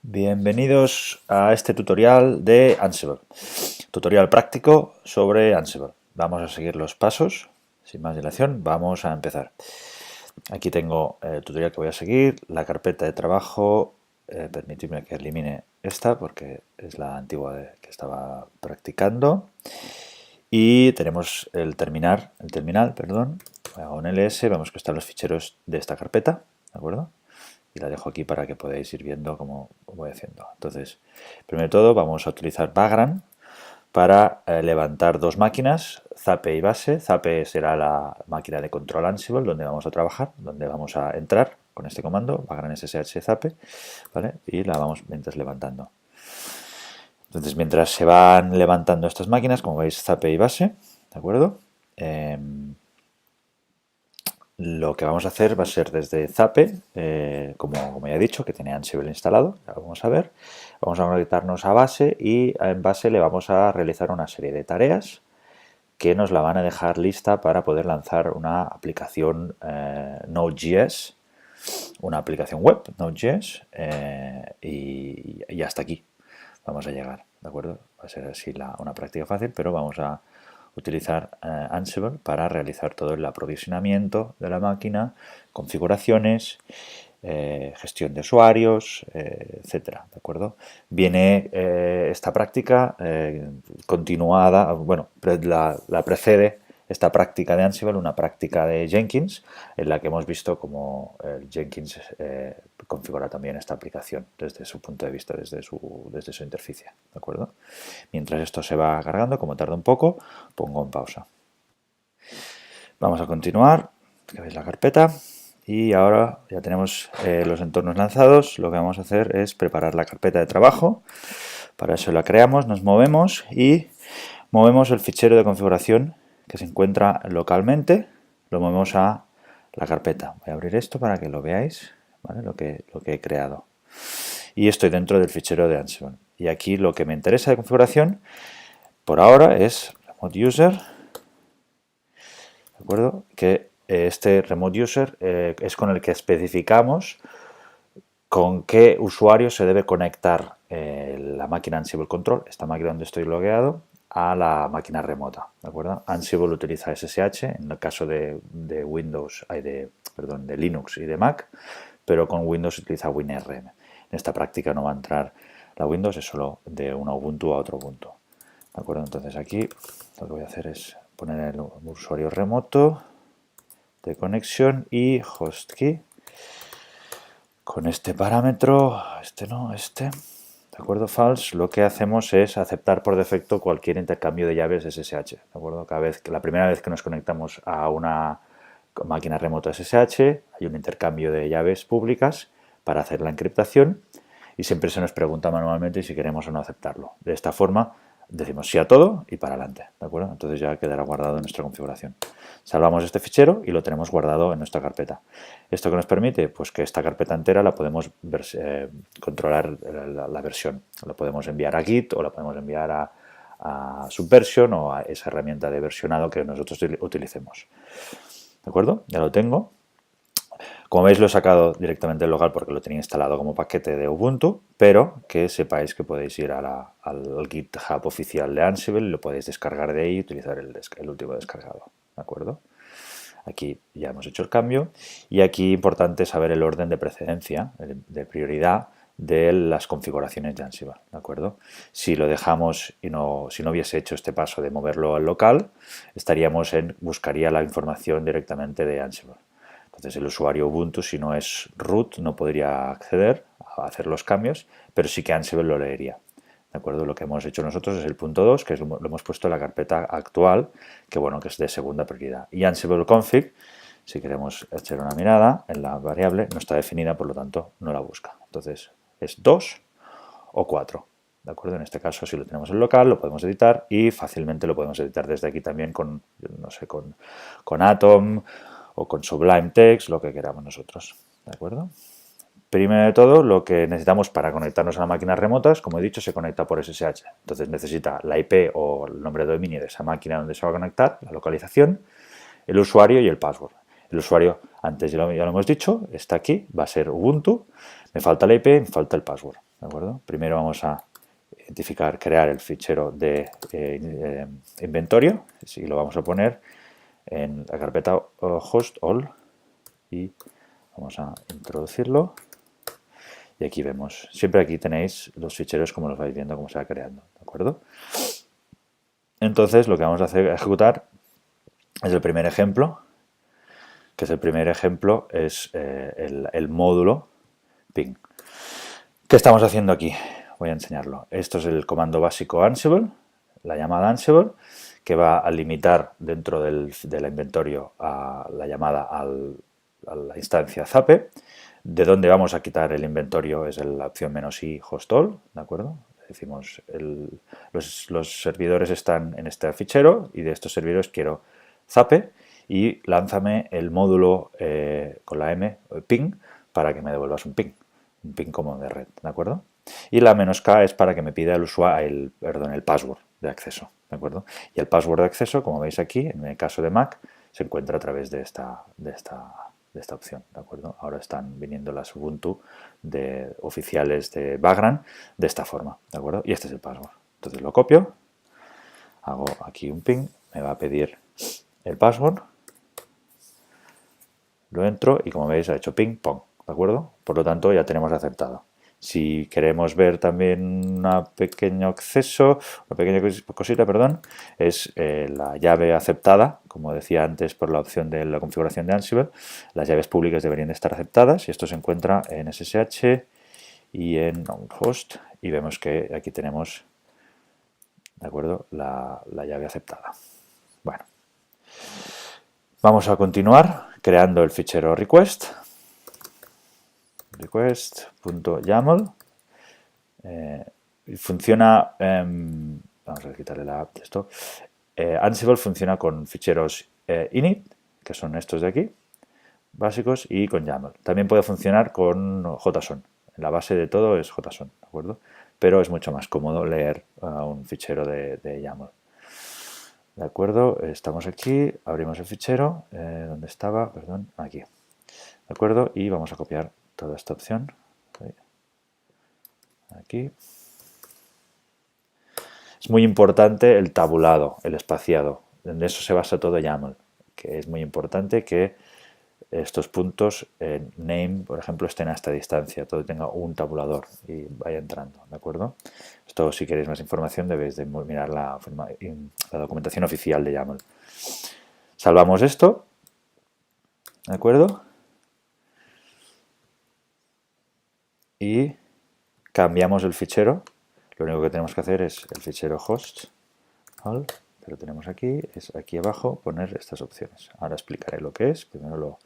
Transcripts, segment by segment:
Bienvenidos a este tutorial de Ansible, tutorial práctico sobre Ansible. Vamos a seguir los pasos, sin más dilación, vamos a empezar. Aquí tengo el tutorial que voy a seguir, la carpeta de trabajo, permitidme que elimine esta porque es la antigua que estaba practicando. Y tenemos el terminal, perdón, hago un ls, vemos que están los ficheros de esta carpeta, ¿de acuerdo? Y la dejo aquí para que podáis ir viendo cómo voy haciendo. Entonces, primero de todo vamos a utilizar Vagrant para levantar dos máquinas, Zape y Base. Zape será la máquina de control Ansible donde vamos a trabajar, donde vamos a entrar con este comando, Vagrant SSH Zape, ¿vale? Y la vamos mientras levantando. Entonces, mientras se van levantando estas máquinas, como veis, Zape y Base, ¿de acuerdo? Lo que vamos a hacer va a ser desde Zape, como ya he dicho, que tiene Ansible instalado, ya lo vamos a ver. Vamos a conectarnos a Base y en Base le vamos a realizar una serie de tareas que nos la van a dejar lista para poder lanzar una aplicación Node.js, una aplicación web Node.js y hasta aquí vamos a llegar, ¿de acuerdo? Va a ser así una práctica fácil, pero vamos a utilizar Ansible para realizar todo el aprovisionamiento de la máquina, configuraciones, gestión de usuarios, etcétera, ¿de acuerdo? Viene esta práctica continuada, bueno, la precede esta práctica de Ansible, una práctica de Jenkins, en la que hemos visto cómo Jenkins configura también esta aplicación desde su punto de vista, desde su interfaz, ¿de acuerdo? Mientras esto se va cargando, como tarda un poco, pongo en pausa. Vamos a continuar, que veis la carpeta, y ahora ya tenemos los entornos lanzados. Lo que vamos a hacer es preparar la carpeta de trabajo. Para eso la creamos, nos movemos y movemos el fichero de configuración que se encuentra localmente, lo movemos a la carpeta. Voy a abrir esto para que lo veáis, ¿vale? Lo que he creado. Y estoy dentro del fichero de Ansible. Y aquí lo que me interesa de configuración por ahora es remote user, ¿de acuerdo? Que este remote user es con el que especificamos con qué usuario se debe conectar la máquina Ansible Control, esta máquina donde estoy logueado, a la máquina remota, ¿de acuerdo? Ansible utiliza SSH en el caso de Windows, de Linux y de Mac, pero con Windows utiliza WinRM. En esta práctica no va a entrar la Windows, es solo de una Ubuntu a otro Ubuntu, ¿de acuerdo? Entonces aquí lo que voy a hacer es poner el usuario remoto de conexión y hostkey con este parámetro, ¿de acuerdo? False, lo que hacemos es aceptar por defecto cualquier intercambio de llaves SSH, ¿de acuerdo? La primera vez que nos conectamos a una máquina remota SSH hay un intercambio de llaves públicas para hacer la encriptación y siempre se nos pregunta manualmente si queremos o no aceptarlo. De esta forma decimos sí a todo y para adelante, ¿de acuerdo? Entonces ya quedará guardado en nuestra configuración. Salvamos este fichero y lo tenemos guardado en nuestra carpeta. ¿Esto qué nos permite? Pues que esta carpeta entera la podemos controlar la versión. La podemos enviar a Git o la podemos enviar a Subversion o a esa herramienta de versionado que nosotros utilicemos. ¿De acuerdo? Ya lo tengo. Como veis lo he sacado directamente del local porque lo tenía instalado como paquete de Ubuntu, pero que sepáis que podéis ir al GitHub oficial de Ansible y lo podéis descargar de ahí y utilizar el último descargado, ¿de acuerdo? Aquí ya hemos hecho el cambio y aquí importante saber el orden de precedencia, de prioridad de las configuraciones de Ansible, ¿de acuerdo? Si lo dejamos y si no hubiese hecho este paso de moverlo al local, buscaría la información directamente de Ansible. Entonces el usuario Ubuntu, si no es root, no podría acceder a hacer los cambios, pero sí que Ansible lo leería. ¿De acuerdo? Lo que hemos hecho nosotros es el punto 2, que lo hemos puesto en la carpeta actual, que es de segunda prioridad. Y Ansible config, si queremos echar una mirada en la variable, no está definida, por lo tanto no la busca. Entonces es 2 o 4. ¿De acuerdo? En este caso, si lo tenemos en local, lo podemos editar y fácilmente lo podemos editar desde aquí también con Atom o con Sublime Text, lo que queramos nosotros, ¿de acuerdo? Primero de todo, lo que necesitamos para conectarnos a máquinas remotas, como he dicho, se conecta por SSH. Entonces necesita la IP o el nombre de dominio de esa máquina donde se va a conectar, la localización, el usuario y el password. El usuario, antes ya lo hemos dicho, está aquí, va a ser Ubuntu, me falta la IP, me falta el password. ¿de acuerdo? Primero vamos a identificar, crear el fichero de inventario y lo vamos a poner en la carpeta host all y vamos a introducirlo. Y aquí vemos, siempre aquí tenéis los ficheros como los vais viendo, cómo se va creando, ¿de acuerdo? Entonces lo que vamos a ejecutar es el primer ejemplo, que es el módulo ping. ¿Qué estamos haciendo aquí? Voy a enseñarlo. Esto es el comando básico Ansible, la llamada Ansible, que va a limitar dentro del inventario a la llamada a la instancia Zape. De donde vamos a quitar el inventario es la opción "-i host all", ¿de acuerdo? Decimos, los servidores están en este fichero y de estos servidores quiero Zape y lánzame el módulo con la M, ping, para que me devuelvas un ping como de red, ¿de acuerdo? Y la "-k" es para que me pida el password de acceso, ¿de acuerdo? Y el password de acceso, como veis aquí, en el caso de Mac, se encuentra a través de esta opción, ¿de acuerdo? Ahora están viniendo las Ubuntu oficiales de Vagrant de esta forma, ¿de acuerdo? Y este es el password. Entonces lo copio, hago aquí un ping, me va a pedir el password, lo entro y como veis ha hecho ping, pong, ¿de acuerdo? Por lo tanto ya tenemos aceptado. Si queremos ver también una pequeña cosita, perdón, es la llave aceptada, como decía antes por la opción de la configuración de Ansible. Las llaves públicas deberían de estar aceptadas y esto se encuentra en SSH y en host y vemos que aquí tenemos, ¿de acuerdo?, la llave aceptada. Bueno, vamos a continuar creando el fichero request.yaml. Funciona, vamos a quitarle la app de esto. Ansible funciona con ficheros init, que son estos de aquí, básicos, y con YAML. También puede funcionar con JSON. La base de todo es JSON, ¿de acuerdo? Pero es mucho más cómodo leer un fichero de YAML. ¿De acuerdo? Estamos aquí, abrimos el fichero, ¿dónde estaba? Perdón, aquí. ¿De acuerdo? Y vamos a copiar toda esta opción. Aquí. Es muy importante el tabulado, el espaciado. En eso se basa todo YAML, que es muy importante que estos puntos en name, por ejemplo, estén a esta distancia, todo tenga un tabulador y vaya entrando, ¿de acuerdo? Esto, si queréis más información, debéis de mirar la documentación oficial de YAML. Salvamos esto, ¿de acuerdo? Y cambiamos el fichero. Lo único que tenemos que hacer es el fichero host, que lo tenemos aquí, es aquí abajo poner estas opciones. Ahora explicaré lo que es, primero lo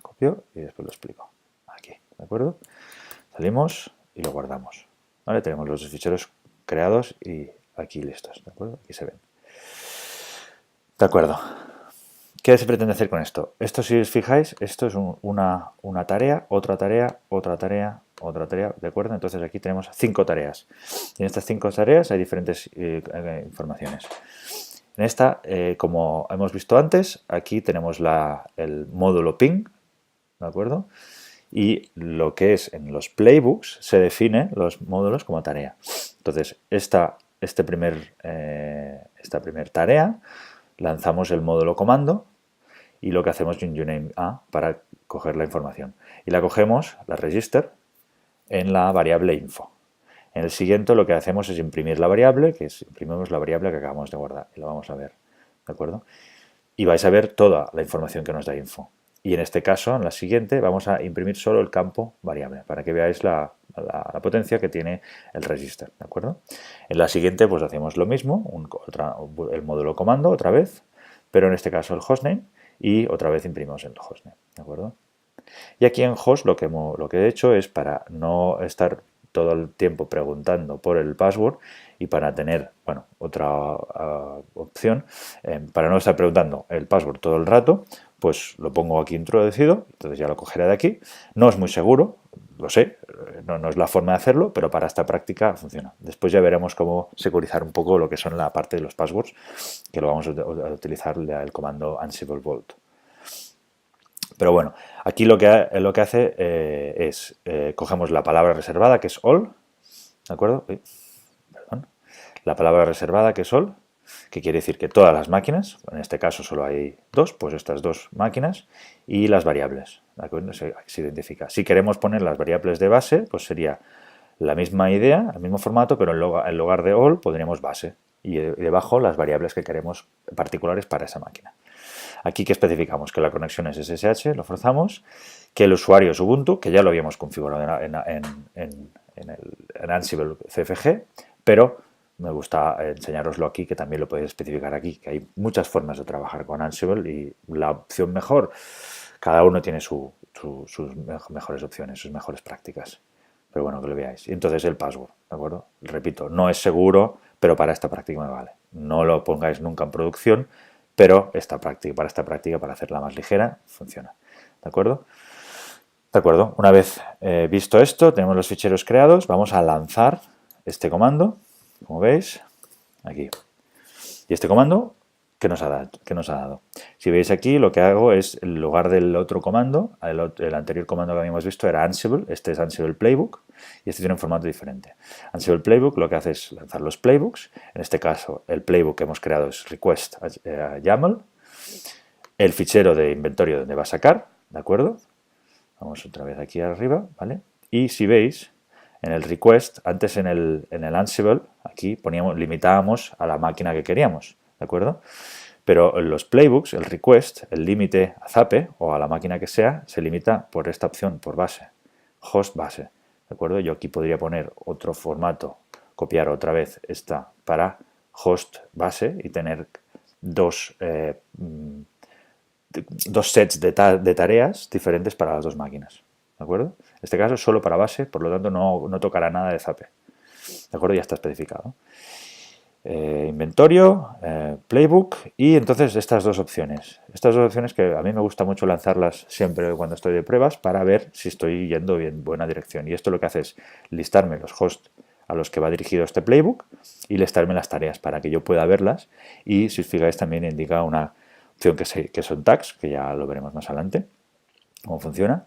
copio y después lo explico. Aquí, ¿de acuerdo? Salimos y lo guardamos. ¿Vale? Tenemos los ficheros creados y aquí listos, ¿de acuerdo? Aquí se ven. De acuerdo. ¿Qué se pretende hacer con esto? Esto, si os fijáis, esto es una tarea, otra tarea, otra tarea, otra tarea, ¿de acuerdo? Entonces aquí tenemos 5 tareas. Y en estas 5 tareas hay diferentes informaciones. En esta, como hemos visto antes, aquí tenemos el módulo ping, ¿de acuerdo? Y lo que es en los playbooks se definen los módulos como tarea. Entonces, esta primer tarea, lanzamos el módulo comando y lo que hacemos es un uname a para coger la información. Y la cogemos, la register, en la variable info. En el siguiente lo que hacemos es imprimir la variable, imprimimos la variable que acabamos de guardar y lo vamos a ver, ¿de acuerdo? Y vais a ver toda la información que nos da info. Y en este caso, en la siguiente, vamos a imprimir solo el campo variable para que veáis la potencia que tiene el register, ¿de acuerdo? En la siguiente, pues hacemos lo mismo, el módulo comando otra vez, pero en este caso el hostname y otra vez imprimimos el hostname, ¿de acuerdo? Y aquí en host lo que he hecho es, para no estar todo el tiempo preguntando por el password y para tener, bueno, otra opción, para no estar preguntando el password todo el rato, pues lo pongo aquí introducido, entonces ya lo cogeré de aquí. No es muy seguro, lo sé, no es la forma de hacerlo, pero para esta práctica funciona. Después ya veremos cómo securizar un poco lo que son la parte de los passwords, que lo vamos a utilizar el comando Ansible Vault. Pero bueno, aquí lo que hace es, cogemos la palabra reservada, que es all, ¿de acuerdo? Perdón. La palabra reservada, que es all, que quiere decir que todas las máquinas, en este caso solo hay dos, pues estas dos máquinas, y las variables, ¿de acuerdo? Se identifica. Si queremos poner las variables de base, pues sería la misma idea, el mismo formato, pero en lugar de all pondríamos base y debajo las variables que queremos particulares para esa máquina. Aquí que especificamos que la conexión es SSH, lo forzamos, que el usuario es Ubuntu, que ya lo habíamos configurado en Ansible CFG, pero me gusta enseñaroslo aquí, que también lo podéis especificar aquí, que hay muchas formas de trabajar con Ansible y la opción mejor, cada uno tiene sus mejores opciones, sus mejores prácticas. Pero bueno, que lo veáis. Y entonces el password, ¿de acuerdo? Repito, no es seguro, pero para esta práctica me vale. No lo pongáis nunca en producción, pero para esta práctica, para hacerla más ligera, funciona. ¿De acuerdo? De acuerdo. Una vez visto esto, tenemos los ficheros creados, vamos a lanzar este comando, como veis, aquí. Y este comando, ¿qué nos ha dado? Si veis aquí, lo que hago es, en lugar del otro comando, el anterior comando que habíamos visto era Ansible, este es Ansible Playbook, y este tiene un formato diferente. Ansible Playbook lo que hace es lanzar los playbooks, en este caso el playbook que hemos creado es request YAML, el fichero de inventario donde va a sacar, ¿de acuerdo? Vamos otra vez aquí arriba, ¿vale? Y si veis, en el request, antes en el Ansible, aquí limitábamos a la máquina que queríamos, ¿de acuerdo? Pero en los playbooks, el request, el límite a Zape o a la máquina que sea, se limita por esta opción, por base, host base, ¿de acuerdo? Yo aquí podría poner otro formato, copiar otra vez esta para host base y tener dos sets de tareas diferentes para las dos máquinas, ¿de acuerdo? En este caso es solo para base, por lo tanto no tocará nada de Zape, ¿de acuerdo? Ya está especificado. Inventario, playbook y entonces estas dos opciones. Estas dos opciones que a mí me gusta mucho lanzarlas siempre cuando estoy de pruebas para ver si estoy yendo en buena dirección. Y esto lo que hace es listarme los hosts a los que va dirigido este playbook y listarme las tareas para que yo pueda verlas. Y si os fijáis también indica una opción que son tags, que ya lo veremos más adelante, cómo funciona,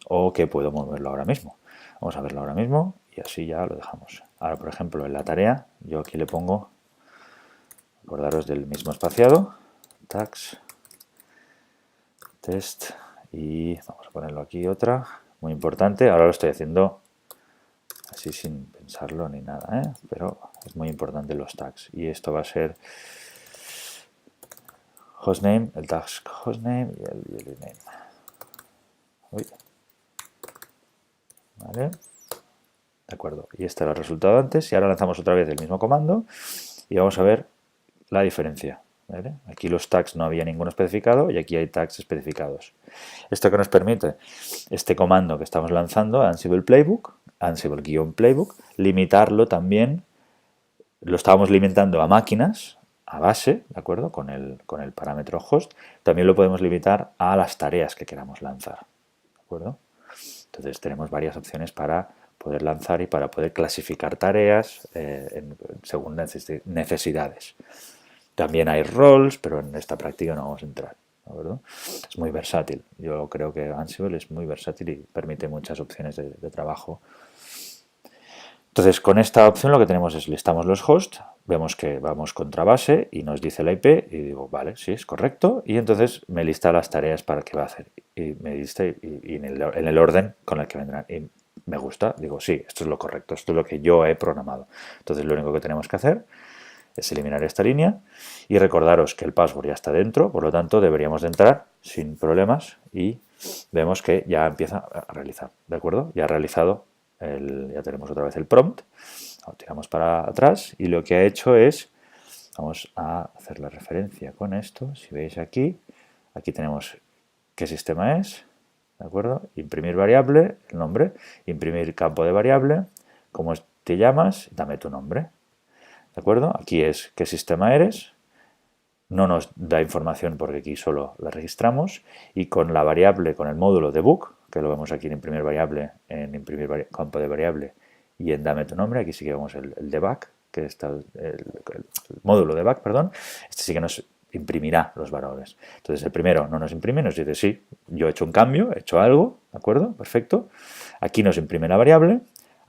o que puedo moverlo ahora mismo. Vamos a verlo ahora mismo y así ya lo dejamos. Ahora, por ejemplo, en la tarea, yo aquí le pongo, acordaros del mismo espaciado, tags, test, y vamos a ponerlo aquí otra, muy importante, ahora lo estoy haciendo así sin pensarlo ni nada, pero es muy importante los tags, y esto va a ser hostname, el tag hostname y el username. Uy. ¿Vale? De acuerdo, y este era el resultado antes, y ahora lanzamos otra vez el mismo comando y vamos a ver la diferencia. ¿Vale? Aquí los tags no había ninguno especificado y aquí hay tags especificados. Esto que nos permite este comando que estamos lanzando, Ansible Playbook, Ansible-Playbook, limitarlo también, lo estábamos limitando a máquinas, a base, ¿de acuerdo? Con el parámetro host, también lo podemos limitar a las tareas que queramos lanzar, ¿de acuerdo? Entonces tenemos varias opciones para poder lanzar y para poder clasificar tareas según necesidades. También hay roles, pero en esta práctica no vamos a entrar, ¿de acuerdo? Es muy versátil. Yo creo que Ansible es muy versátil y permite muchas opciones de trabajo. Entonces, con esta opción lo que tenemos es listamos los hosts, vemos que vamos contra base y nos dice la IP y digo, vale, sí, es correcto. Y entonces me lista las tareas para que va a hacer. Y me lista y en el orden con el que vendrán. Y me gusta, digo, sí, esto es lo correcto, esto es lo que yo he programado. Entonces, lo único que tenemos que hacer es eliminar esta línea y recordaros que el password ya está dentro, por lo tanto deberíamos de entrar sin problemas y vemos que ya empieza a realizar, ¿de acuerdo? Ya ha realizado, ya tenemos otra vez el prompt, lo tiramos para atrás y lo que ha hecho es, vamos a hacer la referencia con esto, si veis aquí tenemos qué sistema es, ¿de acuerdo? Imprimir variable, el nombre, imprimir campo de variable, cómo te llamas, dame tu nombre. ¿De acuerdo? Aquí es qué sistema eres, no nos da información porque aquí solo la registramos y con la variable, con el módulo debug, que lo vemos aquí en imprimir variable, en imprimir campo de variable y en dame tu nombre, aquí sí que vemos el debug, que está el módulo debug, perdón, este sí que nos imprimirá los valores. Entonces el primero no nos imprime, nos dice sí, yo he hecho un cambio, he hecho algo, ¿de acuerdo? Perfecto. Aquí nos imprime la variable.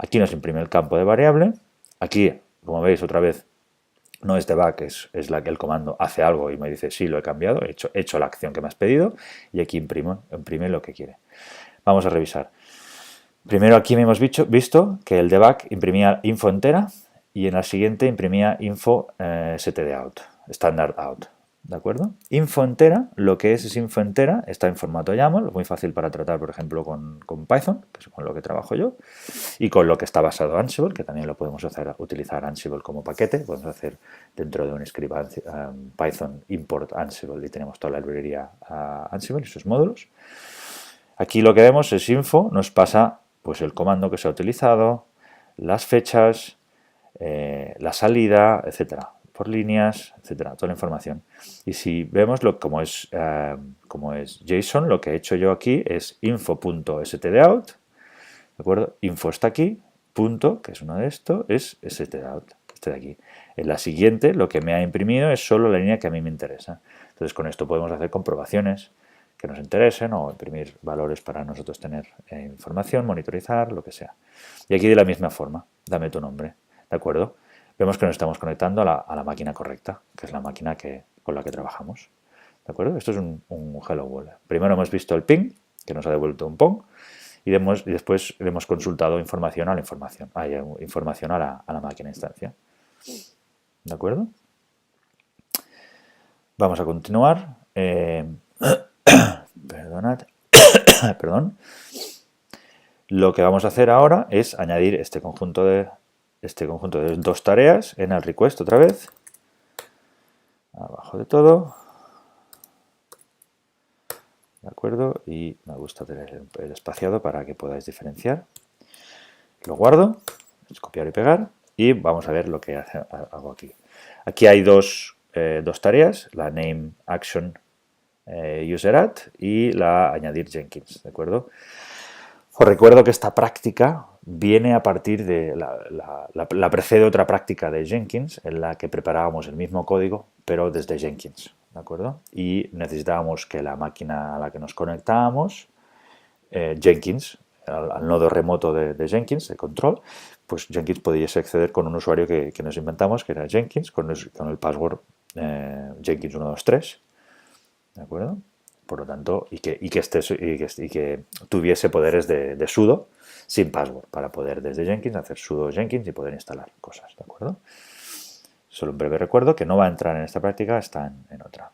Aquí nos imprime el campo de variable. Aquí, como veis, otra vez no es debug, es el comando hace algo y me dice sí, lo he cambiado, he hecho la acción que me has pedido, y aquí imprime lo que quiere. Vamos a revisar. Primero aquí hemos visto que el debug imprimía info entera y en la siguiente imprimía info stdout, standard out. ¿De acuerdo? Info entera, lo que es info entera, está en formato YAML, muy fácil para tratar, por ejemplo, con Python, que es con lo que trabajo yo, y con lo que está basado Ansible, que también lo podemos utilizar Ansible como paquete. Podemos hacer dentro de un script Python import Ansible y tenemos toda la librería Ansible y sus módulos. Aquí lo que vemos es info, nos pasa pues el comando que se ha utilizado, las fechas, la salida, etcétera, por líneas, etcétera, toda la información. Y si vemos como es JSON, lo que he hecho yo aquí es info.stdout, ¿de acuerdo? Info está aquí, punto, que es uno de estos, es stdout, este de aquí. En la siguiente, lo que me ha imprimido es solo la línea que a mí me interesa. Entonces, con esto podemos hacer comprobaciones que nos interesen o imprimir valores para nosotros tener información, monitorizar, lo que sea. Y aquí de la misma forma, dame tu nombre, ¿de acuerdo? Vemos que nos estamos conectando a la máquina correcta, que es la máquina con la que trabajamos, ¿de acuerdo? Esto es un Hello World. Primero hemos visto el ping, que nos ha devuelto un PONG, y después hemos consultado información a la máquina instancia. ¿De acuerdo? Vamos a continuar. Perdonad. Perdón. Lo que vamos a hacer ahora es añadir este conjunto de dos tareas en el request otra vez. Abajo de todo. ¿De acuerdo? Y me gusta tener el espaciado para que podáis diferenciar. Lo guardo, es copiar y pegar, y vamos a ver lo que hago aquí. Aquí hay dos tareas, la name action user add y la añadir Jenkins, ¿de acuerdo? Os recuerdo que esta práctica viene a partir de la precede otra práctica de Jenkins en la que preparábamos el mismo código pero desde Jenkins, ¿de acuerdo? Y necesitábamos que la máquina a la que nos conectábamos, Jenkins, al nodo remoto de Jenkins, de control, pues Jenkins pudiese acceder con un usuario que nos inventamos, que era Jenkins, con el password Jenkins123, ¿de acuerdo? Por lo tanto, y que tuviese poderes de sudo sin password, para poder desde Jenkins hacer sudo Jenkins y poder instalar cosas, ¿de acuerdo? Solo un breve recuerdo que no va a entrar en esta práctica, está en otra.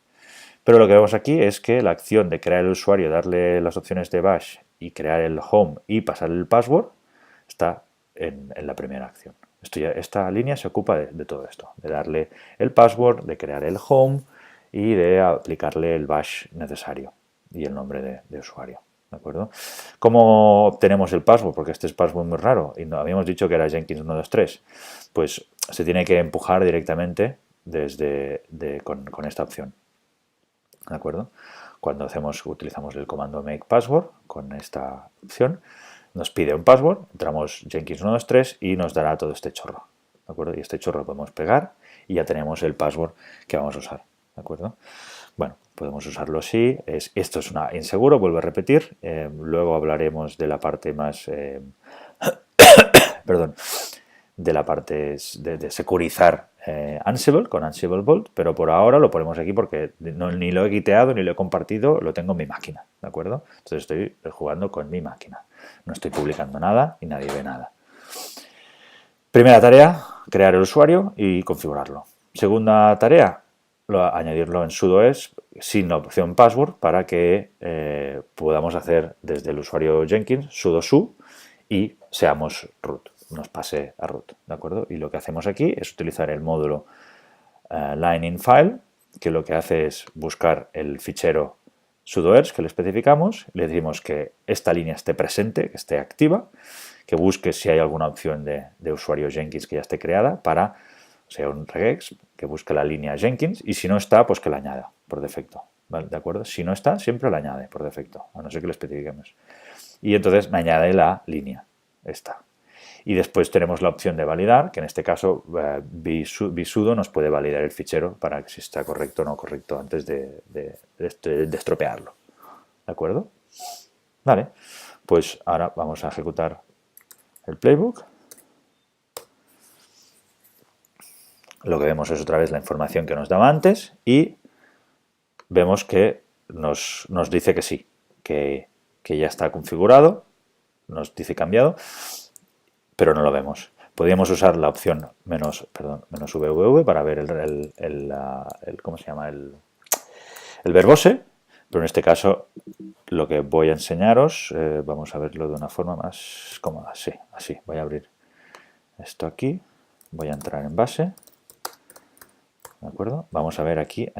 Pero lo que vemos aquí es que la acción de crear el usuario, darle las opciones de bash y crear el home y pasar el password está en la primera acción. Esta línea se ocupa de todo esto, de darle el password, de crear el home y de aplicarle el bash necesario y el nombre de usuario. ¿De acuerdo? ¿Cómo obtenemos el password? Porque este es password muy raro y no, habíamos dicho que era Jenkins123. Pues se tiene que empujar directamente con esta opción. ¿De acuerdo? Cuando utilizamos el comando make password con esta opción, nos pide un password, entramos Jenkins123 y nos dará todo este chorro. ¿De acuerdo? Y este chorro lo podemos pegar y ya tenemos el password que vamos a usar. ¿De acuerdo? Bueno, podemos usarlo así. Esto es inseguro, vuelvo a repetir. Luego hablaremos de la parte más... perdón. De la parte de securizar Ansible con Ansible Vault, pero por ahora lo ponemos aquí porque ni lo he quiteado ni lo he compartido, lo tengo en mi máquina, ¿de acuerdo? Entonces estoy jugando con mi máquina. No estoy publicando nada y nadie ve nada. Primera tarea, crear el usuario y configurarlo. Segunda tarea, añadirlo en sudoes sin la opción password para que podamos hacer desde el usuario Jenkins sudo su y seamos root, nos pase a root, ¿de acuerdo? Y lo que hacemos aquí es utilizar el módulo line-in-file, que lo que hace es buscar el fichero sudoers que le especificamos, le decimos que esta línea esté presente, que esté activa, que busque si hay alguna opción de usuario Jenkins que ya esté creada para, o sea, un regex, que busque la línea Jenkins y si no está, pues que la añada por defecto, ¿vale? ¿De acuerdo? Si no está, siempre la añade por defecto, a no ser que le especifiquemos. Y entonces me añade la línea, esta. Y después tenemos la opción de validar, que en este caso vsudo nos puede validar el fichero para que si está correcto o no correcto antes de estropearlo. ¿De acuerdo? Vale, pues ahora vamos a ejecutar el playbook. lo que vemos es otra vez la información que nos daba antes y vemos que nos dice que sí, que ya está configurado, nos dice cambiado, pero no lo vemos. Podríamos usar la opción menos "-vv" para ver ¿cómo se llama? El verbose, pero en este caso lo que voy a enseñaros, vamos a verlo de una forma más cómoda. Sí, así. Voy a abrir esto aquí, voy a entrar en base. ¿De acuerdo? Vamos a ver aquí,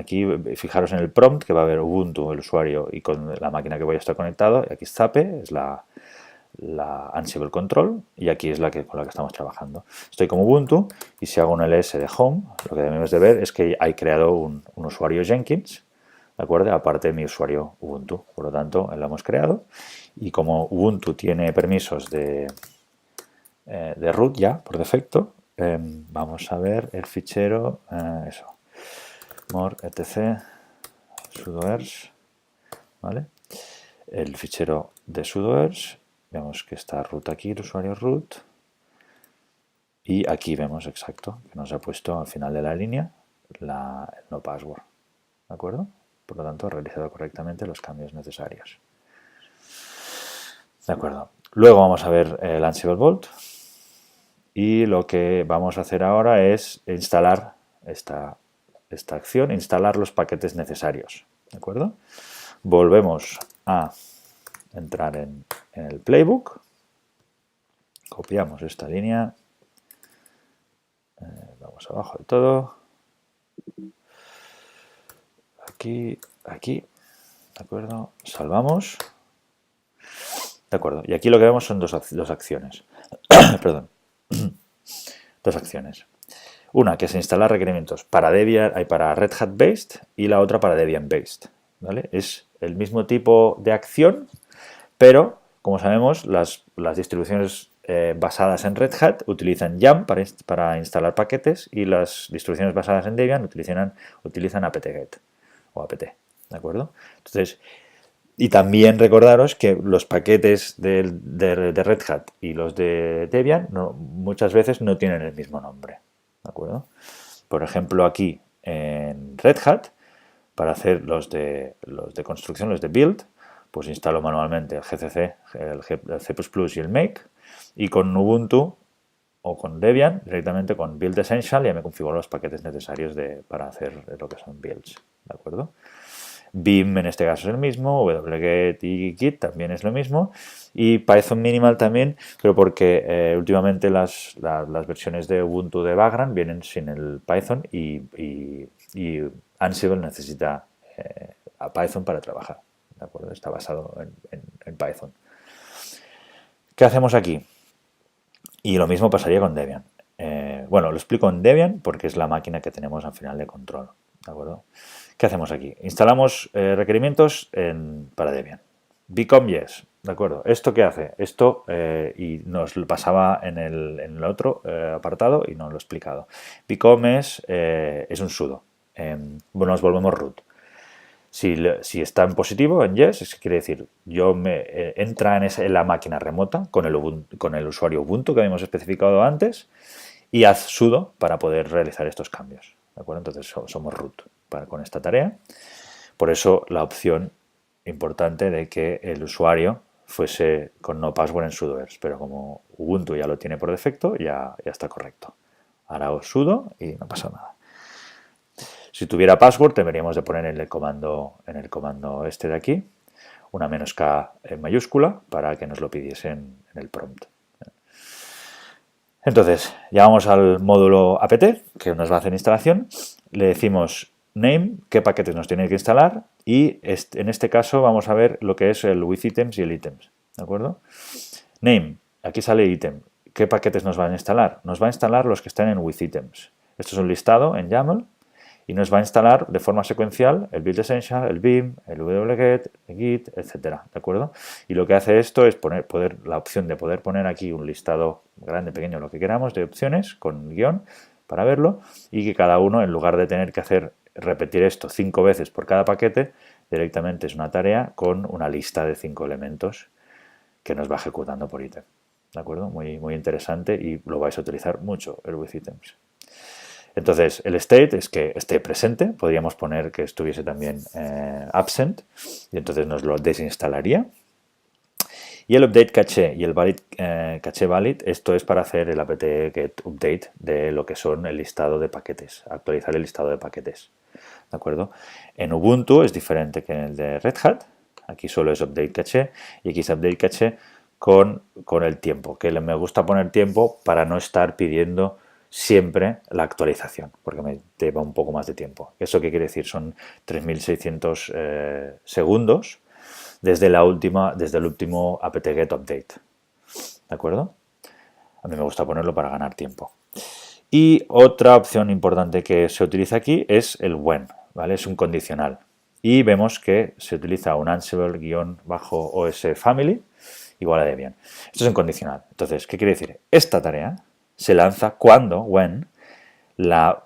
fijaros en el prompt que va a haber Ubuntu, el usuario, y con la máquina que voy a estar conectado. Y aquí Zape, es la Ansible Control, y aquí es con la que estamos trabajando. Estoy como Ubuntu, y si hago un ls de home, lo que debemos de ver es que hay creado un usuario Jenkins, ¿de acuerdo? Aparte de mi usuario Ubuntu. Por lo tanto, lo hemos creado, y como Ubuntu tiene permisos de root ya, por defecto, vamos a ver el fichero, more etc sudoers, ¿vale? El fichero de sudoers, vemos que está root aquí, el usuario root, y aquí vemos exacto que nos ha puesto al final de la línea el no password, ¿de acuerdo? Por lo tanto, ha realizado correctamente los cambios necesarios. De acuerdo. Luego vamos a ver el Ansible Vault. Y lo que vamos a hacer ahora es instalar esta acción, instalar los paquetes necesarios. ¿De acuerdo? Volvemos a entrar en el playbook. Copiamos esta línea. Vamos abajo de todo. Aquí, aquí. ¿De acuerdo? Salvamos. De acuerdo. Y aquí lo que vemos son dos acciones. Perdón. Dos acciones. Una que es instalar requerimientos para Debian, para Red Hat Based, y la otra para Debian Based, ¿vale? Es el mismo tipo de acción, pero como sabemos las distribuciones basadas en Red Hat utilizan YAM para instalar paquetes, y las distribuciones basadas en Debian utilizan apt-get o apt, ¿de acuerdo? Entonces, y también recordaros que los paquetes de Red Hat y los de Debian muchas veces no tienen el mismo nombre, ¿de acuerdo? Por ejemplo, aquí en Red Hat, para hacer los de construcción, los de build, pues instalo manualmente el GCC, el C++ y el Make, y con Ubuntu o con Debian, directamente con Build Essential, ya me configuro los paquetes necesarios para hacer lo que son builds, ¿de acuerdo? Vim en este caso es el mismo, wget y git también es lo mismo, y Python Minimal también, pero porque últimamente las versiones de Ubuntu de Vagrant vienen sin el Python, y Ansible necesita a Python para trabajar, ¿de acuerdo? Está basado en Python. ¿Qué hacemos aquí? Y lo mismo pasaría con Debian. Bueno, lo explico en Debian porque es la máquina que tenemos al final de control, ¿de acuerdo? ¿Qué hacemos aquí? Instalamos requerimientos para Debian. Become yes, ¿de acuerdo? ¿Esto qué hace? Esto, y nos lo pasaba en el otro apartado y no lo he explicado. Become es un sudo. Nos volvemos root. Si está en positivo, en yes, quiere decir, entra en la máquina remota con el usuario Ubuntu que habíamos especificado antes, y haz sudo para poder realizar estos cambios, ¿de acuerdo? Entonces somos root con esta tarea. Por eso la opción importante de que el usuario fuese con no password en sudoers, pero como Ubuntu ya lo tiene por defecto, ya está correcto. Ahora os sudo y no pasa nada. Si tuviera password, deberíamos de poner en el comando este de aquí una "-k" en mayúscula para que nos lo pidiesen en el prompt. Entonces, llamamos al módulo apt, que nos va a hacer instalación, le decimos name, qué paquetes nos tiene que instalar, y en este caso vamos a ver lo que es el with items y el items, ¿de acuerdo? Name, aquí sale item. ¿Qué paquetes nos van a instalar? Nos va a instalar los que están en with items. Esto es un listado en YAML, y nos va a instalar de forma secuencial el Build Essential, el Vim, el wget, el git, etcétera, ¿de acuerdo? Y lo que hace esto es la opción de poder poner aquí un listado grande, pequeño, lo que queramos, de opciones con guión para verlo, y que cada uno, en lugar de tener que repetir esto 5 veces por cada paquete, directamente es una tarea con una lista de 5 elementos que nos va ejecutando por ítem, ¿de acuerdo? Muy, muy interesante, y lo vais a utilizar mucho el with items. Entonces, el state es que esté presente, podríamos poner que estuviese también absent, y entonces nos lo desinstalaría. Y el update caché y el valid, caché valid, esto es para hacer el apt-get update de lo que son el listado de paquetes, actualizar el listado de paquetes. ¿De acuerdo? En Ubuntu es diferente que en el de Red Hat. Aquí solo es update caché y aquí es update caché con el tiempo, que me gusta poner tiempo para no estar pidiendo siempre la actualización, porque me lleva un poco más de tiempo. ¿Eso qué quiere decir? Son 3600 segundos desde el último apt-get update. ¿De acuerdo? A mí me gusta ponerlo para ganar tiempo. Y otra opción importante que se utiliza aquí es el when, ¿vale? Es un condicional. Y vemos que se utiliza un Ansible-OS family igual a Debian. Esto es un condicional. Entonces, ¿qué quiere decir? Esta tarea se lanza cuando, when, la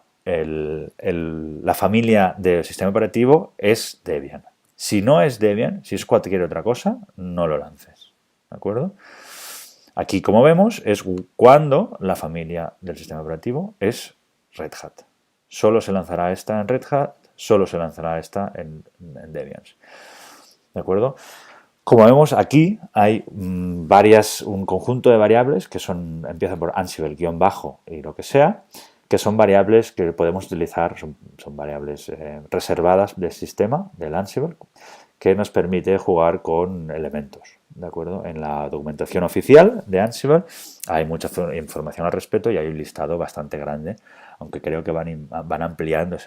familia del sistema operativo es Debian. Si no es Debian, si es cualquier otra cosa, no lo lances. ¿De acuerdo? Aquí, como vemos, es cuando la familia del sistema operativo es Red Hat. Solo se lanzará esta en Red Hat, solo se lanzará esta en Debian. ¿De acuerdo? Como vemos aquí hay un conjunto de variables que empiezan por Ansible bajo y lo que sea, que son variables que podemos utilizar, son variables reservadas del sistema, del Ansible, que nos permite jugar con elementos. ¿De acuerdo? En la documentación oficial de Ansible hay mucha información al respecto y hay un listado bastante grande, aunque creo que van ampliando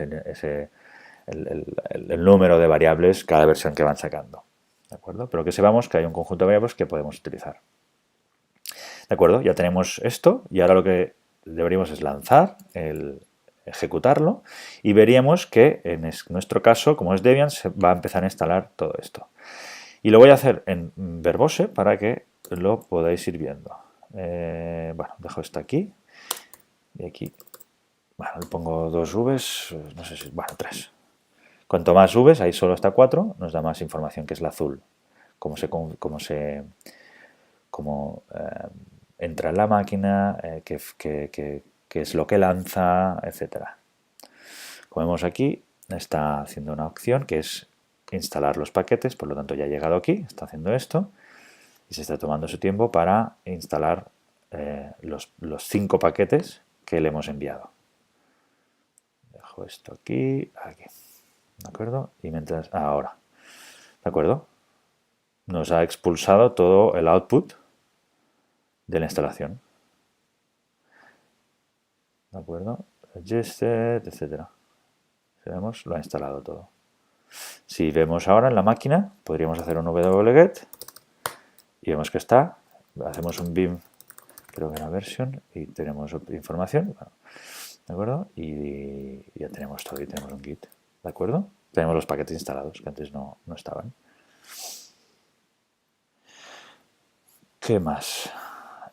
el número de variables cada versión que van sacando. ¿De acuerdo? Pero que sepamos que hay un conjunto de variables que podemos utilizar. ¿De acuerdo? Ya tenemos esto y ahora lo que deberíamos es lanzar, ejecutarlo y veríamos que en nuestro caso, como es Debian, se va a empezar a instalar todo esto. Y lo voy a hacer en verbose para que lo podáis ir viendo. Bueno, dejo esto aquí y aquí. Bueno, le pongo 2 Vs, no sé si, bueno, 3. Cuanto más Vs, ahí solo está 4, nos da más información, que es la azul. Cómo entra en la máquina, qué es lo que lanza, etcétera. Como vemos aquí, está haciendo una opción que es instalar los paquetes, por lo tanto ya ha llegado aquí, está haciendo esto y se está tomando su tiempo para instalar los 5 paquetes que le hemos enviado. Dejo esto aquí, aquí. ¿De acuerdo? Y mientras, ahora, ¿de acuerdo? Nos ha expulsado todo el output de la instalación. ¿De acuerdo? Adjusted, etcétera. Si vemos, lo ha instalado todo. Si vemos ahora en la máquina, podríamos hacer un wget y vemos que está. Hacemos un bin, creo que era version, y tenemos información. Bueno, ¿de acuerdo? Y ya tenemos todo y tenemos un git. ¿De acuerdo? Tenemos los paquetes instalados, que antes no estaban. ¿Qué más?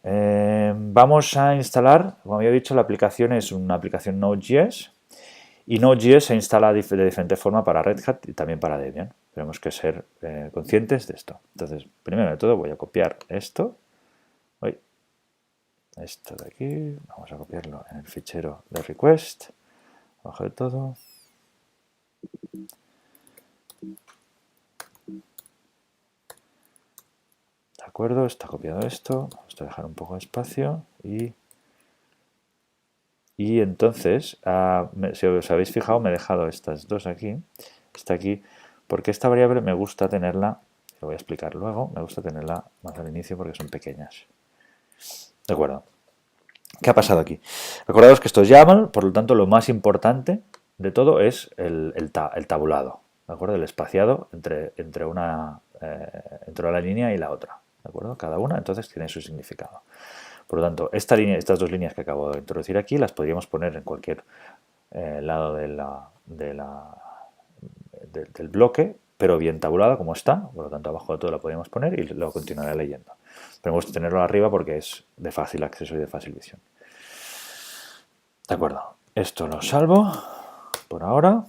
Vamos a instalar, como había dicho, la aplicación es una aplicación Node.js y Node.js se instala de diferente forma para Red Hat y también para Debian. Tenemos que ser conscientes de esto. Entonces, primero de todo voy a copiar esto. Esto de aquí, vamos a copiarlo en el fichero de request, abajo de todo. De acuerdo, está copiado esto. Vamos a dejar un poco de espacio y entonces, si os habéis fijado, me he dejado estas dos aquí, esta aquí, porque esta variable me gusta tenerla, lo voy a explicar luego, me gusta tenerla más al inicio porque son pequeñas. De acuerdo. ¿Qué ha pasado aquí? Recordaos que esto es YAML, por lo tanto lo más importante de todo es el tabulado, ¿de acuerdo? El espaciado entre una línea y la otra, ¿de acuerdo? Cada una entonces tiene su significado. Por lo tanto, estas dos líneas que acabo de introducir aquí las podríamos poner en cualquier lado del bloque, pero bien tabulada como está, por lo tanto abajo de todo la podríamos poner y lo continuaré leyendo. Pero me gusta tenerlo arriba porque es de fácil acceso y de fácil visión. De acuerdo, esto lo salvo por ahora.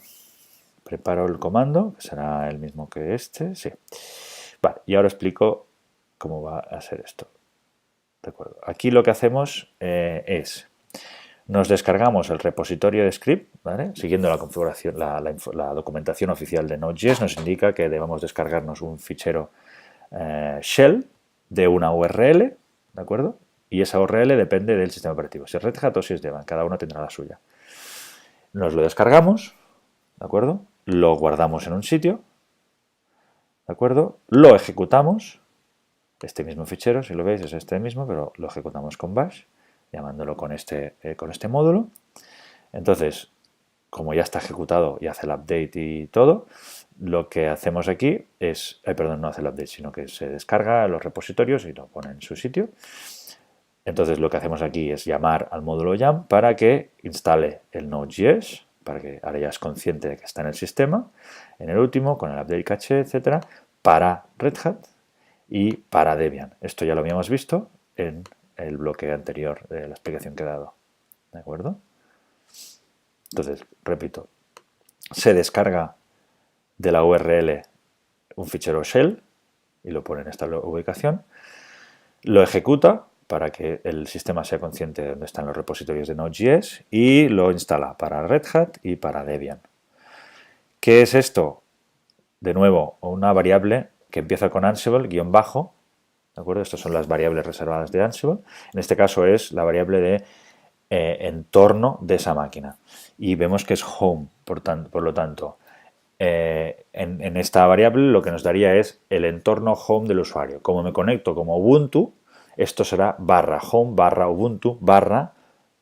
Preparo el comando, que será el mismo que este, sí. Vale, y ahora explico cómo va a ser esto. De acuerdo, aquí lo que hacemos es, nos descargamos el repositorio de script, ¿vale? Siguiendo la configuración, la documentación oficial de Node.js nos indica que debemos descargarnos un fichero shell de una URL, ¿de acuerdo? Y esa URL depende del sistema operativo, si es Red Hat o si es Debian, cada uno tendrá la suya. Nos lo descargamos, ¿de acuerdo? Lo guardamos en un sitio, ¿de acuerdo? Lo ejecutamos, este mismo fichero, si lo veis es este mismo, pero lo ejecutamos con bash, llamándolo con este módulo. Entonces, como ya está ejecutado y hace el update y todo, lo que hacemos aquí es, perdón, no hace el update, sino que se descarga los repositorios y lo pone en su sitio. Entonces lo que hacemos aquí es llamar al módulo YAM para que instale el Node.js, para que ahora ya es consciente de que está en el sistema, en el último, con el update caché, etcétera, para Red Hat y para Debian. Esto ya lo habíamos visto en el bloque anterior de la explicación que he dado. ¿De acuerdo? Entonces, repito, se descarga de la URL un fichero shell y lo pone en esta ubicación, lo ejecuta para que el sistema sea consciente de dónde están los repositorios de Node.js y lo instala para Red Hat y para Debian. ¿Qué es esto? De nuevo, una variable que empieza con Ansible, guión bajo, ¿de acuerdo? Estas son las variables reservadas de Ansible. En este caso es la variable de entorno de esa máquina. Y vemos que es home, por lo tanto, en esta variable lo que nos daría es el entorno home del usuario. Como me conecto como Ubuntu, esto será /home /ubuntu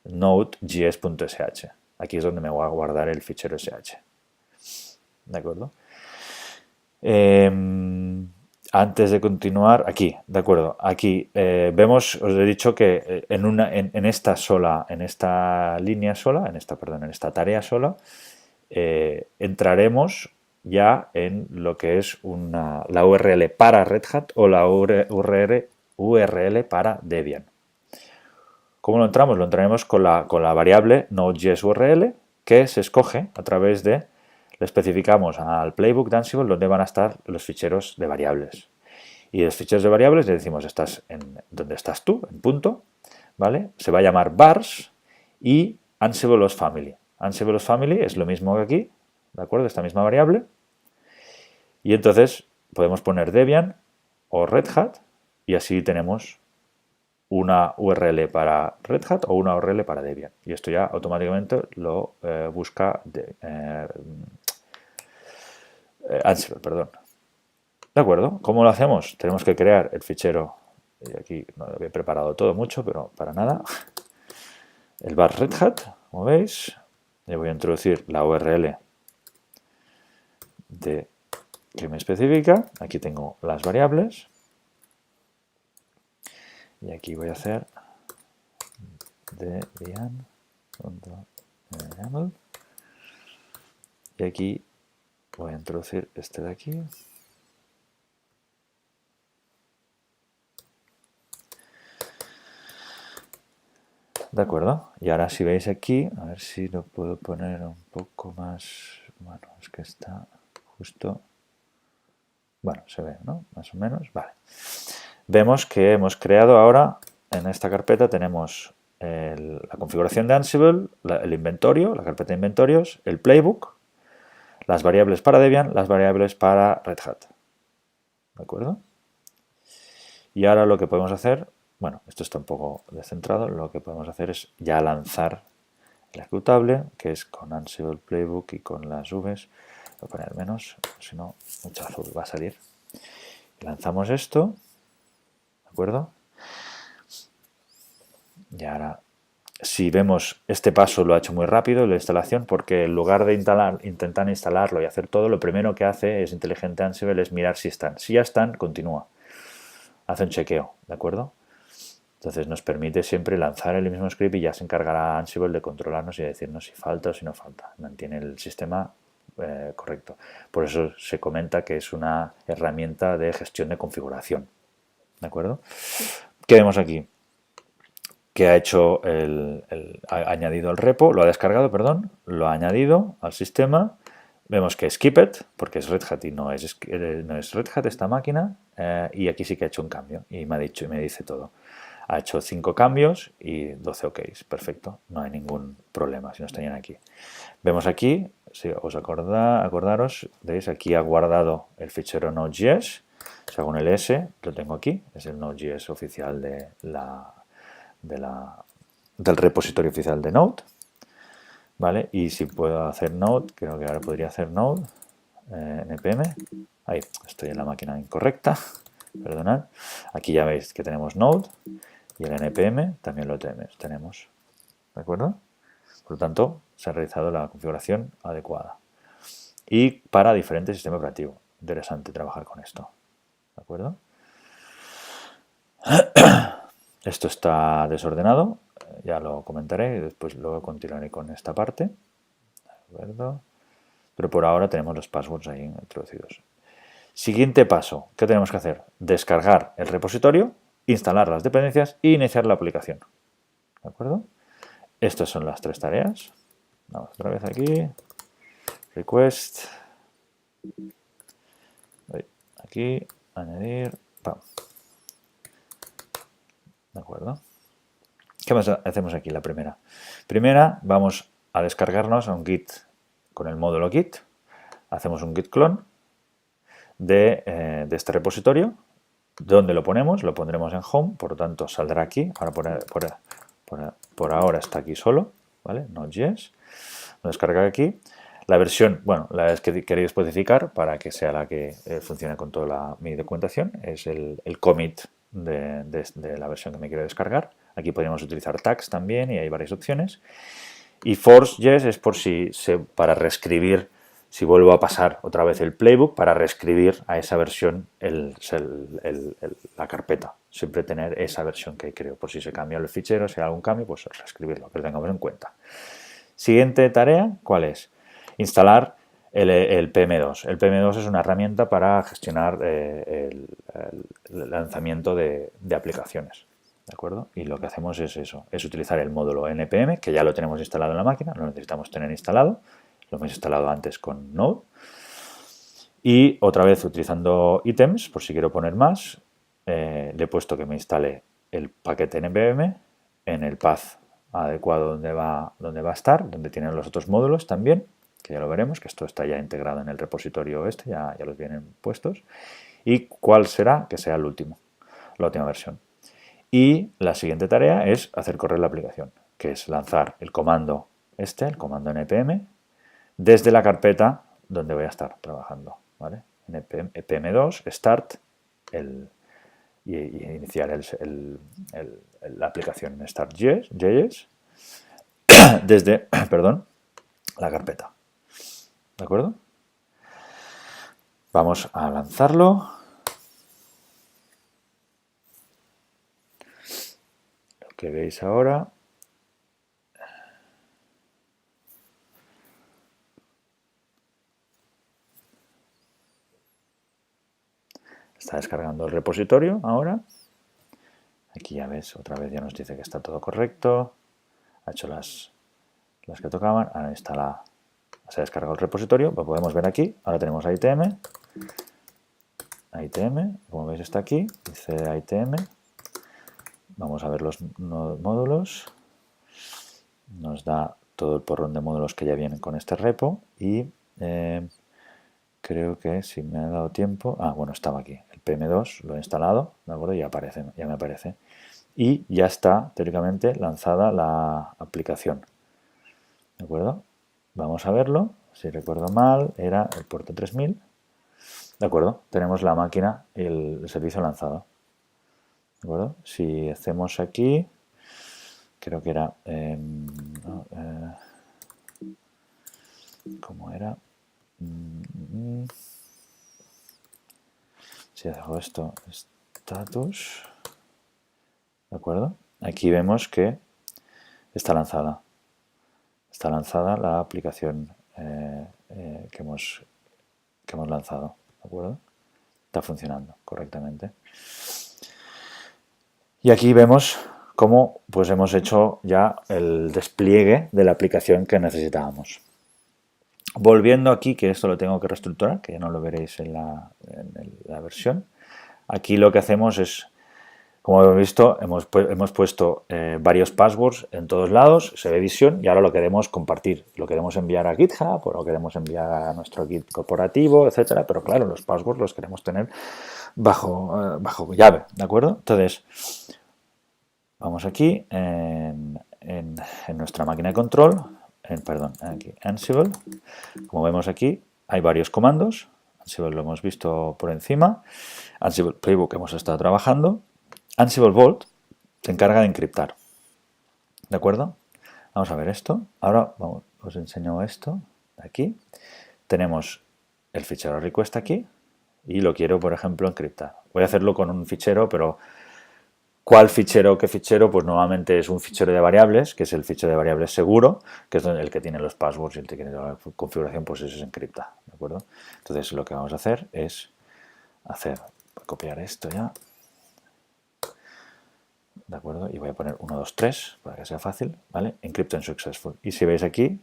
/node.js.sh. Aquí es donde me voy a guardar el fichero sh. ¿De acuerdo? Antes de continuar, aquí, de acuerdo, aquí vemos, os he dicho que en esta línea sola, en esta tarea sola, entraremos ya en lo que es la URL para Red Hat o la URL para Debian. ¿Cómo lo entramos? Lo entraremos con la variable Node.js URL que se escoge a través de, le especificamos al playbook de Ansible donde van a estar los ficheros de variables. Y los ficheros de variables le decimos, estás donde estás tú, en punto, ¿vale? Se va a llamar vars y Ansible Family. Ansible Family es lo mismo que aquí, ¿de acuerdo? Esta misma variable. Y entonces podemos poner Debian o Red Hat y así tenemos una URL para Red Hat o una URL para Debian. Y esto ya automáticamente lo busca Ansible, perdón. ¿De acuerdo? ¿Cómo lo hacemos? Tenemos que crear el fichero, y aquí no lo había preparado todo mucho, pero para nada. El var Red Hat, como veis, le voy a introducir la URL que me especifica. Aquí tengo las variables. Y aquí voy a hacer Debian.yaml. Y aquí voy a introducir este de aquí. De acuerdo, y ahora si veis aquí, a ver si lo puedo poner un poco más, bueno, es que está justo, bueno, se ve, ¿no? Más o menos, vale. Vemos que hemos creado ahora, en esta carpeta tenemos la configuración de Ansible, el inventario, la carpeta de inventorios, el playbook, las variables para Debian, las variables para Red Hat. ¿De acuerdo? Y ahora lo que podemos hacer, bueno, esto está un poco descentrado, lo que podemos hacer es ya lanzar el ejecutable, que es con Ansible Playbook y con las Vs. Voy a poner menos, si no, mucho azul va a salir. Lanzamos esto, ¿de acuerdo? Y ahora, si vemos, este paso lo ha hecho muy rápido, la instalación, porque en lugar de intentar instalarlo y hacer todo, lo primero que hace es inteligente Ansible es mirar si están. Si ya están, continúa. Hace un chequeo, ¿de acuerdo? Entonces nos permite siempre lanzar el mismo script y ya se encargará Ansible de controlarnos y decirnos si falta o si no falta. Mantiene el sistema correcto. Por eso se comenta que es una herramienta de gestión de configuración. ¿De acuerdo? ¿Qué vemos aquí? Que ha hecho ha añadido el repo, lo ha descargado, perdón, lo ha añadido al sistema. Vemos que skip it, porque es Red Hat y no es Red Hat esta máquina, y aquí sí que ha hecho un cambio y me dice todo. Ha hecho 5 cambios y 12 OKs. Perfecto, no hay ningún problema si nos tenían aquí. Vemos aquí, si os acordaros, veis, aquí ha guardado el fichero Node.js. Si hago un ls, lo tengo aquí, es el Node.js oficial del repositorio oficial de Node. ¿Vale? Y si puedo hacer Node, creo que ahora podría hacer Node, npm, ahí, estoy en la máquina incorrecta, perdonad. Aquí ya veis que tenemos Node y el npm también lo tenemos, ¿de acuerdo? Por lo tanto, se ha realizado la configuración adecuada. Y para diferentes sistemas operativos. Interesante trabajar con esto, ¿de acuerdo? Esto está desordenado, ya lo comentaré y después luego continuaré con esta parte. ¿De acuerdo? Pero por ahora tenemos los passwords ahí introducidos. Siguiente paso, ¿qué tenemos que hacer? Descargar el repositorio, instalar las dependencias e iniciar la aplicación. ¿De acuerdo? Estas son las 3 tareas. Vamos otra vez aquí. Request. Aquí, añadir. ¡Pam! ¿De acuerdo? ¿Qué más hacemos aquí? La primera. Primera, vamos a descargarnos a un Git con el módulo Git. Hacemos un Git clone de este repositorio. ¿Dónde lo ponemos? Lo pondremos en Home, por lo tanto saldrá aquí. Ahora por ahora está aquí solo, ¿vale? Node.js. Lo descarga aquí. La versión, bueno, la que he querido especificar para que sea la que funcione con toda mi documentación es el commit de la versión que me quiero descargar. Aquí podríamos utilizar tags también y hay varias opciones. Y force.js es por para reescribir, si vuelvo a pasar otra vez el playbook, para reescribir a esa versión la carpeta. Siempre tener esa versión que creo. Por si se cambia el fichero, si hay algún cambio, pues reescribirlo, que lo tengamos en cuenta. Siguiente tarea, ¿cuál es? Instalar el PM2. El PM2 es una herramienta para gestionar el lanzamiento de aplicaciones. ¿De acuerdo? Y lo que hacemos es eso, es utilizar el módulo npm, que ya lo tenemos instalado en la máquina, lo necesitamos tener instalado, lo hemos instalado antes con Node. Y otra vez utilizando ítems, por si quiero poner más, le he puesto que me instale el paquete npm en el path adecuado donde va a estar, donde tienen los otros módulos también, que ya lo veremos, que esto está ya integrado en el repositorio ya los vienen puestos. Y cuál será, que sea la última versión. Y la siguiente tarea es hacer correr la aplicación, que es lanzar el comando el comando npm, desde la donde voy a estar trabajando, ¿vale? npm2 start y iniciar la aplicación start.js desde, perdón, la carpeta. ¿De acuerdo? Vamos a lanzarlo. Lo que veis ahora. Está descargando el repositorio ahora. Aquí ya ves, otra vez ya nos dice que está todo correcto. Ha hecho las que tocaban. Ahora se ha descargado el repositorio. Lo podemos ver aquí. Ahora tenemos ITM. Como veis está aquí. Dice ITM. Vamos a ver los módulos. Nos da todo el porrón de módulos que ya vienen con este repo. Y creo que si me ha dado tiempo... bueno, estaba aquí. El PM2 lo he instalado, ¿de acuerdo? Y ya me aparece. Y ya está, teóricamente, lanzada la aplicación. ¿De acuerdo? Vamos a verlo. Si recuerdo mal, era el puerto 3000. ¿De acuerdo? Tenemos la máquina y el servicio lanzado. ¿De acuerdo? Si hacemos aquí... Creo que era... ¿cómo era? Si hago esto, status, ¿de acuerdo? Aquí vemos que está lanzada. Está lanzada la aplicación que hemos lanzado, ¿de acuerdo? Está funcionando correctamente. Y aquí vemos cómo pues hemos hecho ya el despliegue de la aplicación que necesitábamos. Volviendo aquí, que esto lo tengo que reestructurar, que ya no lo veréis en la versión. Aquí lo que hacemos es, Como hemos visto, hemos puesto varios passwords en todos lados, se ve visión y ahora lo queremos compartir. Lo queremos enviar a GitHub o lo queremos enviar a nuestro Git corporativo, etcétera. Pero claro, los passwords los queremos tener bajo llave, ¿de acuerdo? Entonces, vamos aquí en nuestra máquina de control, perdón, aquí, Ansible. Como vemos aquí, hay varios comandos. Ansible lo hemos visto por encima. Ansible Playbook hemos estado trabajando. Ansible Vault se encarga de encriptar. ¿De acuerdo? Vamos a ver esto. Ahora os enseño esto de aquí. Tenemos el fichero request aquí y lo quiero, por ejemplo, encriptar. Voy a hacerlo con un fichero, pero ¿cuál fichero? ¿Qué fichero? Pues normalmente es un fichero de variables, que es el fichero de variables seguro, que es el que tiene los passwords y el que tiene la configuración, pues eso se encripta. ¿De acuerdo? Entonces lo que vamos a hacer es copiar esto ya. ¿De acuerdo? Y voy a poner 1, 2, 3 para que sea fácil, ¿vale? Encryption successful. Y si veis aquí, ¿de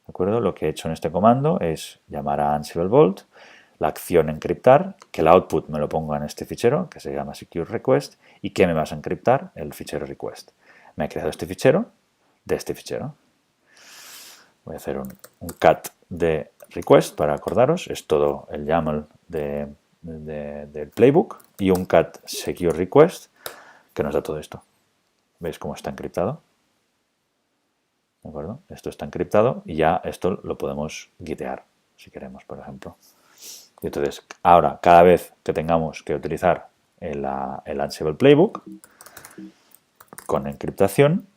acuerdo? Lo que he hecho en este comando es llamar a Ansible Vault, la acción encriptar, que el output me lo ponga en este fichero, que se llama secure request, y que me vas a encriptar el fichero request. Me he creado este fichero de este fichero. Voy a hacer un cat de request para acordaros, es todo el YAML del playbook, y un cat secure request que nos da todo esto. ¿Veis cómo está encriptado? ¿De acuerdo? Esto está encriptado y ya esto lo podemos gitear, si queremos, por ejemplo. Y entonces, ahora, cada vez que tengamos que utilizar el Ansible Playbook con encriptación,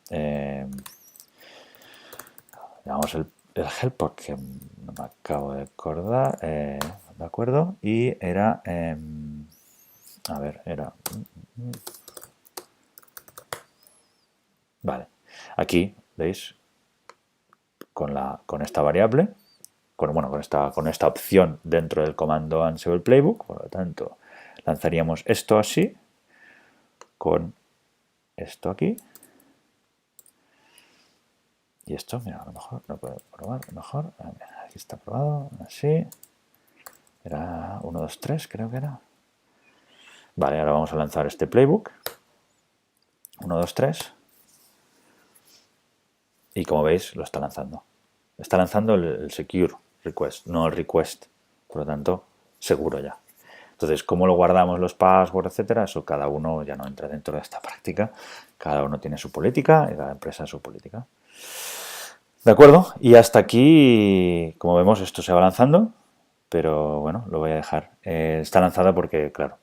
llamamos el help porque no me acabo de acordar, ¿de acuerdo? Y era, a ver, era... Vale, aquí, ¿veis? Con esta variable, con esta opción dentro del comando Ansible Playbook, por lo tanto, lanzaríamos esto así, con esto aquí, y esto, mira, a lo mejor lo puedo probar, mejor, aquí está probado, así, era 1, 2, 3, creo que era. Vale, ahora vamos a lanzar este Playbook, 1, 2, 3, y como veis, lo está lanzando. Está lanzando el secure request, no el request. Por lo tanto, seguro ya. Entonces, ¿cómo lo guardamos los passwords, etcétera? Eso cada uno ya no entra dentro de esta práctica. Cada uno tiene su política y cada empresa su política. ¿De acuerdo? Y hasta aquí, como vemos, esto se va lanzando. Pero bueno, lo voy a dejar. Está lanzada porque, claro,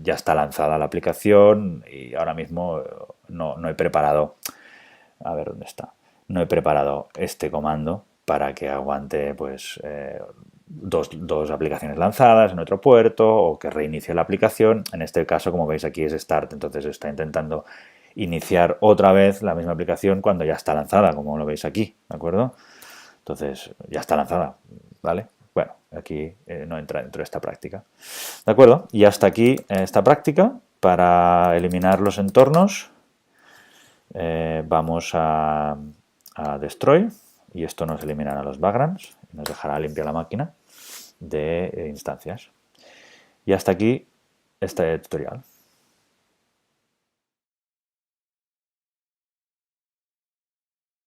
ya está lanzada la aplicación y ahora mismo no he preparado. A ver dónde está. No he preparado este comando para que aguante pues dos aplicaciones lanzadas en otro puerto o que reinicie la aplicación. En este caso, como veis aquí, es Start, entonces está intentando iniciar otra vez la misma aplicación cuando ya está lanzada, como lo veis aquí, ¿de acuerdo? Entonces, ya está lanzada, ¿vale? Bueno, aquí no entra dentro de esta práctica. ¿De acuerdo? Y hasta aquí esta práctica. Para eliminar los entornos, vamos a Destroy y esto nos eliminará los backgrounds y nos dejará limpiar la máquina de instancias. Y hasta aquí este tutorial.